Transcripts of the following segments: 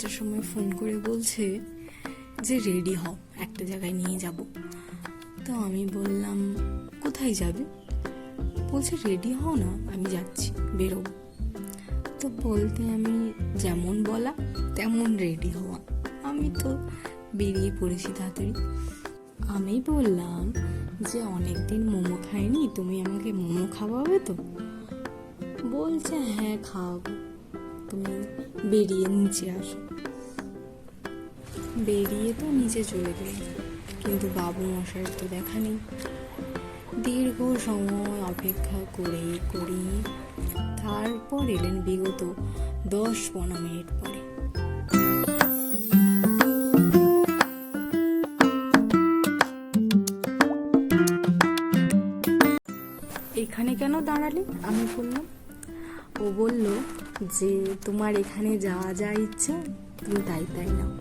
আসার সময় ফোন করে বলছে যে রেডি হও, একটা জায়গায় নিয়ে যাব। তো আমি বললাম কোথায় যাবে? বলছে রেডি হও না, আমি যাচ্ছি, বেরোবো। তো বলতে আমি যেমন বলা তেমন রেডি হওয়া, আমি তো বেরিয়ে পড়েছি তাড়াতাড়ি। আমি বললাম যে অনেকদিন মোমো খাইনি, তুমি আমাকে মোমো খাওয়াবে তো? বলছে হ্যাঁ খাওয়াবো, তুমি বেরিয়ে নিচে আসো। বেরিয়ে তো নিচে চলে গেল, কিন্তু বাবু মশাইয়ের তো দেখা নেই। দীর্ঘ সময় অপেক্ষা করে করি তারপর এলেন বিগত 10-15 মিনিট পরে। এখানে কেন দাঁড়ালে? আমি বললাম। ও বলল যে তোমার এখানে যাওয়া যা ইচ্ছা তুমি তাই তাই নাও।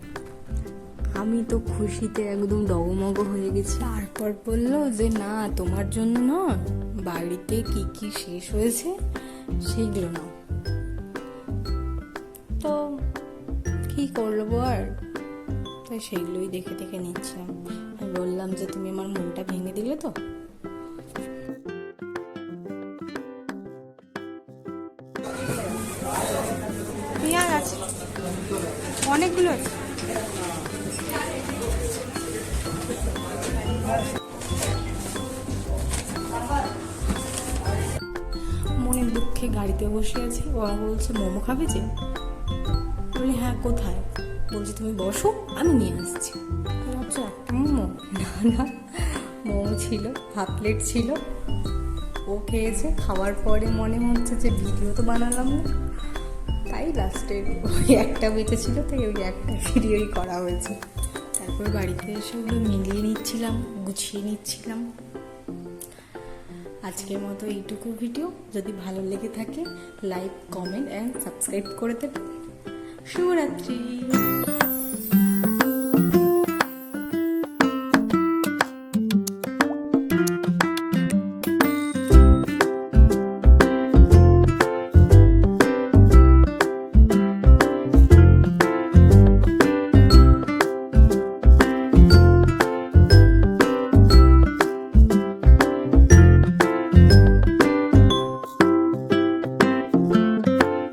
আমি তো খুশিতে একদম ডগমগ হয়ে গেছি। তারপর বলল যে না, তোমার জন্য না, বাড়িতে কি কি শেষ হয়েছে সেইগুলো নাও। তো কি করবো আর, তাই সেইগুলোই দেখে দেখে নিচ্ছিলাম। আমি বললাম যে তুমি আমার মনটা ভেঙে দিলে তো। পেঁয়াজ আছে, অনেকগুলো আছে। মনের দুঃখে গাড়িতে বসে আছি, ওরা বলছে মোমো খাবে যে? বলি হ্যাঁ কোথায়? বলছে তুমি বসো, আমি নিয়ে আসছি। ভাবছি একটা মোমো? না না, মোমো ছিল, হাফ প্লেট ছিল। ও খেয়েছে, খাওয়ার পরে মনে হচ্ছে যে ভিডিও তো বানালাম না, তাই লাস্টে ওই একটা বেঁচে ছিল, তাই ওই একটা ভিডিওই করা হয়েছে। তারপর বাড়িতে এসে ওগুলো মিলিয়ে নিচ্ছিলাম, গুছিয়ে নিচ্ছিলাম। আজকের মতো এইটুকু ভিডিও। যদি ভালো লেগে থাকে লাইক, কমেন্ট অ্যান্ড সাবস্ক্রাইব করে দেবেন। শুভরাত্রি।